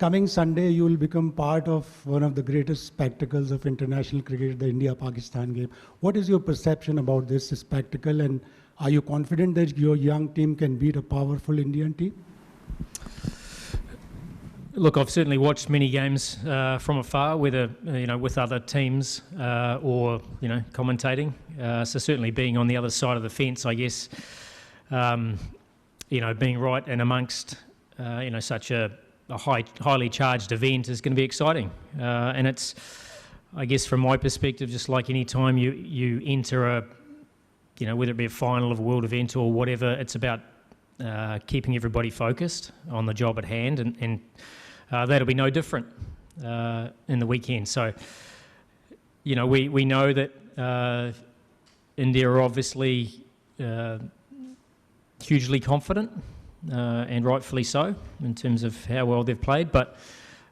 coming Sunday, you will become part of one of the greatest spectacles of international cricket, the India-Pakistan game. What is your perception about this spectacle, and are you confident that your young team can beat a powerful Indian team? Look, I've certainly watched many games from afar, whether with other teams or commentating. So certainly being on the other side of the fence, I guess, being right and amongst such a highly charged event is going to be exciting. And it's, I guess, from my perspective, just like any time you enter a, whether it be a final of a world event or whatever, it's about keeping everybody focused on the job at hand, and that'll be no different in the weekend. So, we know that India are obviously hugely confident, and rightfully so, in terms of how well they've played. But,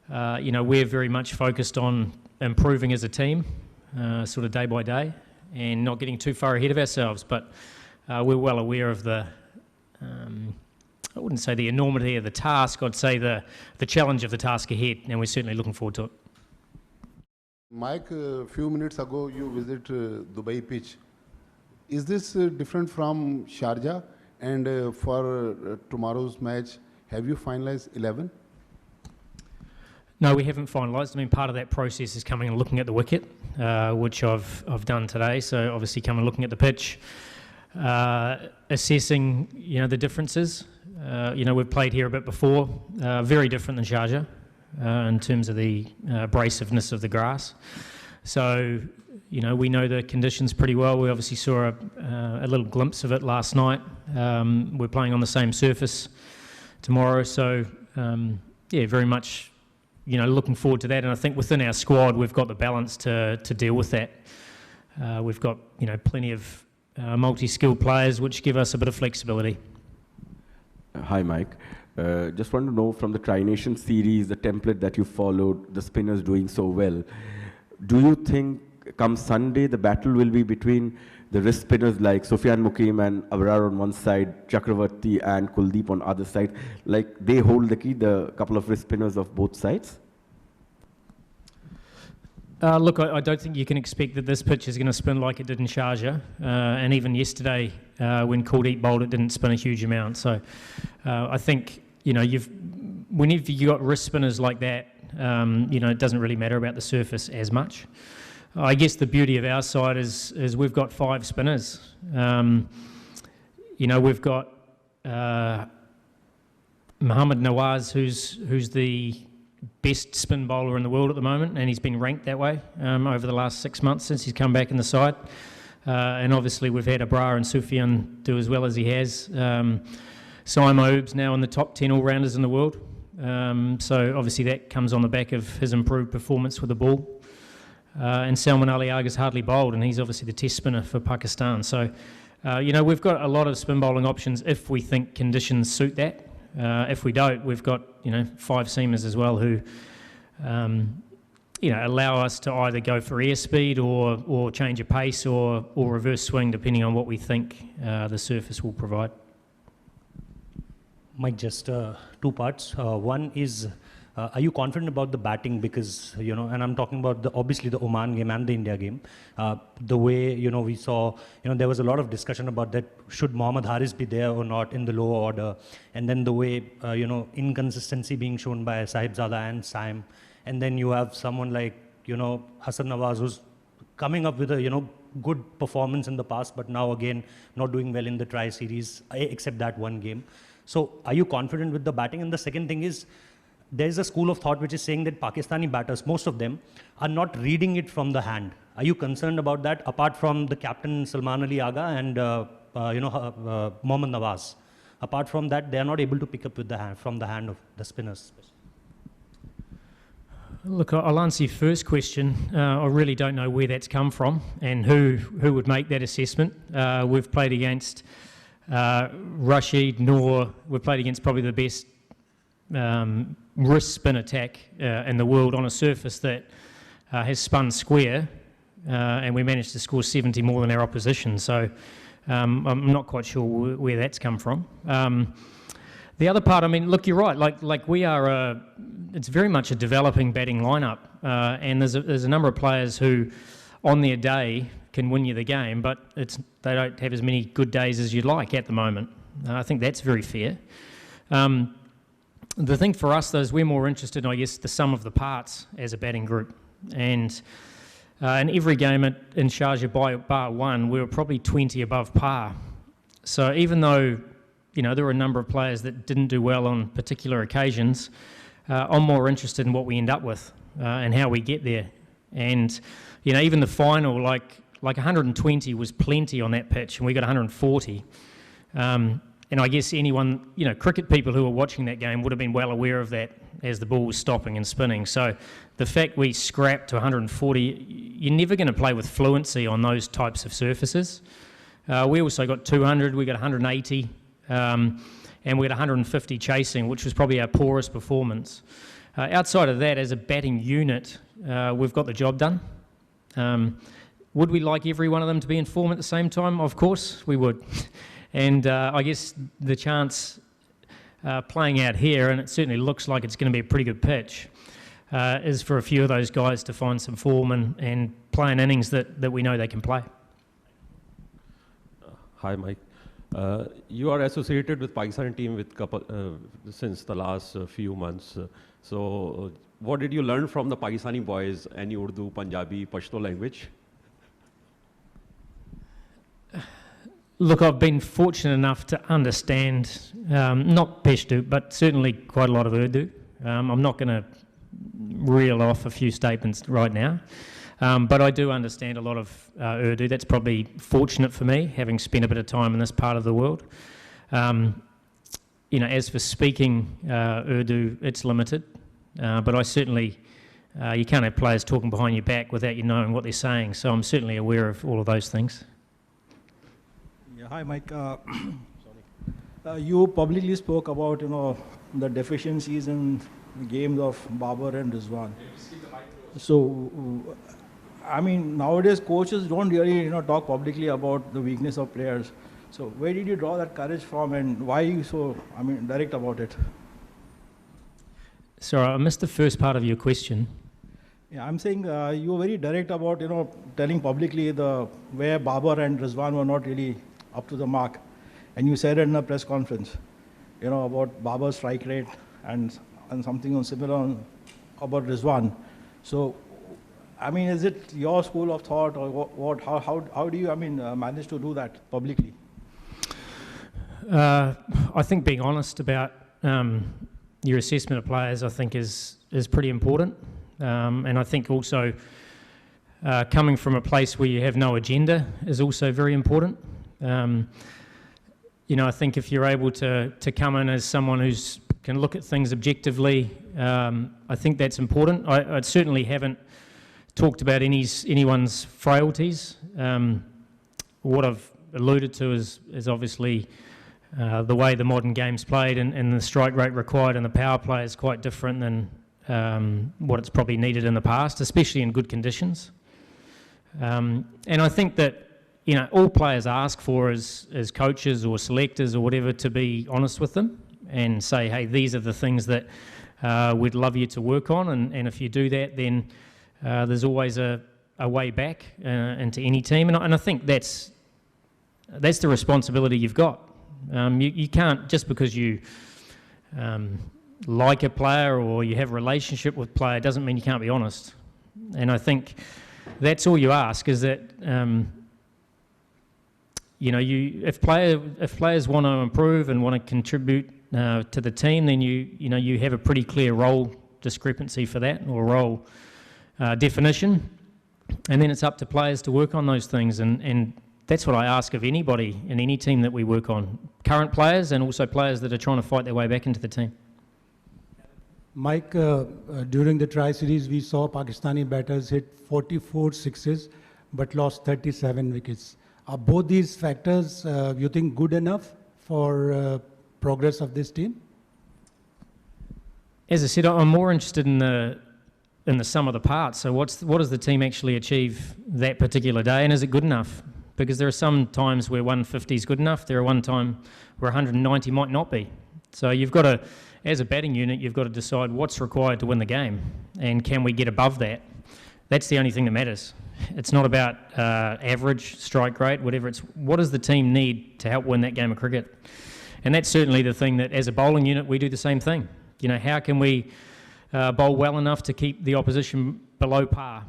we're very much focused on improving as a team, sort of day by day, and not getting too far ahead of ourselves. But we're well aware of the I wouldn't say the enormity of the task, I'd say the challenge of the task ahead, and we're certainly looking forward to it. Mike, a few minutes ago you visited Dubai pitch. Is this different from Sharjah? And for tomorrow's match, have you finalized 11? No, we haven't finalised. I mean, part of that process is coming and looking at the wicket, which I've done today. So obviously coming and looking at the pitch, assessing the differences. We've played here a bit before, very different than Sharjah in terms of the abrasiveness of the grass. So we know the conditions pretty well. We obviously saw a little glimpse of it last night. We're playing on the same surface tomorrow, so very much looking forward to that. And I think within our squad we've got the balance to deal with that. We've got plenty of multi-skilled players which give us a bit of flexibility. Hi Mike, just want to know from the Tri-Nation series, the template that you followed, the spinners doing so well, do you think come Sunday the battle will be between the wrist spinners like Sufyan Mukim and Abrar on one side, Chakravarti and Kuldeep on other side, like they hold the key, the couple of wrist spinners of both sides? Look, I don't think you can expect that this pitch is going to spin like it did in Sharjah, and even yesterday when Kuldeep bowled it didn't spin a huge amount. So I think whenever you got wrist spinners like that, it doesn't really matter about the surface as much. I guess the beauty of our side is we've got 5 spinners. We've got Mohammad Nawaz, who's the best spin bowler in the world at the moment, and he's been ranked that way over the last 6 months since he's come back in the side. And obviously we've had Abrar and Sufyan do as well as he has. Saim Ayub's now in the top 10 all-rounders in the world. So obviously that comes on the back of his improved performance with the ball. And Salman Ali Agha's hardly bowled, and he's obviously the test spinner for Pakistan. So, we've got a lot of spin bowling options if we think conditions suit that. If we don't, we've got 5 seamers as well who allow us to either go for airspeed or change a pace or reverse swing depending on what we think the surface will provide. Mike, just 2 parts. One is, are you confident about the batting? Because, and I'm talking about obviously the Oman game and the India game. The way, we saw, there was a lot of discussion about that, should Mohammad Haris be there or not in the lower order? And then the way, inconsistency being shown by Sahibzada and Saim. And then you have someone like, Hassan Nawaz, who's coming up with a, good performance in the past, but now again, not doing well in the tri-series, except that one game. So are you confident with the batting? And the second thing is, there's a school of thought which is saying that Pakistani batters, most of them, are not reading it from the hand. Are you concerned about that, apart from the captain Salman Ali Agha and Mohammad Nawaz? Apart from that, they are not able to pick up with the hand, from the hand of the spinners. Look, I'll answer your first question. I really don't know where that's come from and who would make that assessment. We've played against Rashid, Noor. We've played against probably the best wrist spin attack in the world on a surface that has spun square, and we managed to score 70 more than our opposition. So I'm not quite sure where that's come from. The other part, I mean, look, you're right. Like we are, it's very much a developing batting lineup, and there's a number of players who, on their day, can win you the game, but they don't have as many good days as you'd like at the moment. I think that's very fair. The thing for us, though, is we're more interested in, I guess, the sum of the parts as a batting group, and in every game in Sharjah by bar one, we were probably 20 above par. So even though there were a number of players that didn't do well on particular occasions, I'm more interested in what we end up with and how we get there. And even the final, like 120 was plenty on that pitch, and we got 140. And I guess anyone, cricket people who were watching that game would have been well aware of that as the ball was stopping and spinning. So the fact we scrapped to 140, you're never going to play with fluency on those types of surfaces. We also got 200, we got 180, and we got 150 chasing, which was probably our poorest performance. Outside of that, as a batting unit, we've got the job done. Would we like every one of them to be in form at the same time? Of course we would. And I guess the chance playing out here, and it certainly looks like it's going to be a pretty good pitch, is for a few of those guys to find some form and play in innings that we know they can play. Hi, Mike. You are associated with Pakistan team with since the last few months. So what did you learn from the Pakistani boys? Any Urdu, Punjabi, Pashto language? Look, I've been fortunate enough to understand, not Pashto, but certainly quite a lot of Urdu. I'm not going to reel off a few statements right now, but I do understand a lot of Urdu. That's probably fortunate for me, having spent a bit of time in this part of the world. As for speaking Urdu, it's limited, but I certainly, you can't have players talking behind your back without you knowing what they're saying, so I'm certainly aware of all of those things. Hi, Mike. You publicly spoke about the deficiencies in games of Babar and Rizwan. So, I mean, nowadays coaches don't really talk publicly about the weakness of players. So, where did you draw that courage from, and why are you so direct about it? Sorry, I missed the first part of your question. Yeah, I'm saying you were very direct about telling publicly where Babar and Rizwan were not really up to the mark, and you said it in a press conference, about Babar's strike rate and something similar about Rizwan. So, I mean, is it your school of thought, or what? How do you manage to do that publicly? I think being honest about your assessment of players, I think is pretty important, and I think also coming from a place where you have no agenda is also very important. I think if you're able to come in as someone who can look at things objectively, I think that's important. I certainly haven't talked about anyone's frailties. What I've alluded to is obviously the way the modern game's played, and the strike rate required in the power play is quite different than what it's probably needed in the past, especially in good conditions. And I think that all players ask for as coaches or selectors or whatever, to be honest with them and say, hey, these are the things that we'd love you to work on, and if you do that, then there's always a way back into any team, and I think that's the responsibility you've got. You can't, just because you like a player or you have a relationship with a player, doesn't mean you can't be honest. And I think that's all you ask, is that if players want to improve and want to contribute to the team, then you have a pretty clear role discrepancy for that, or role definition, and then it's up to players to work on those things, and that's what I ask of anybody in any team that we work on, current players and also players that are trying to fight their way back into the team. Mike, during the Tri-Series, we saw Pakistani batters hit 44 sixes but lost 37 wickets. Are both these factors, you think, good enough for progress of this team? As I said, I'm more interested in the sum of the parts. So what does the team actually achieve that particular day, and is it good enough? Because there are some times where 150 is good enough. There are one time where 190 might not be. So you've got to, as a batting unit, you've got to decide what's required to win the game, and can we get above that? That's the only thing that matters. It's not about average, strike rate, whatever. It's what does the team need to help win that game of cricket? And that's certainly the thing that, as a bowling unit, we do the same thing. You know, how can we bowl well enough to keep the opposition below par?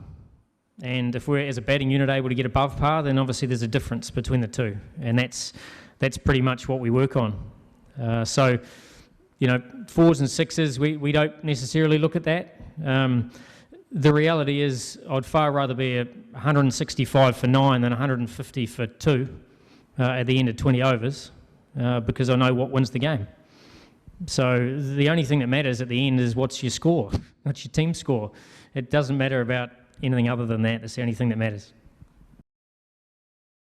And if we're, as a batting unit, able to get above par, then obviously there's a difference between the two. And that's pretty much what we work on. So, you know, 4s and 6s, we don't necessarily look at that. The reality is I'd far rather be 165 for 9 than 150 for 2 at the end of 20 overs because I know what wins the game. So the only thing that matters at the end is what's your score, what's your team score. It doesn't matter about anything other than that. It's the only thing that matters.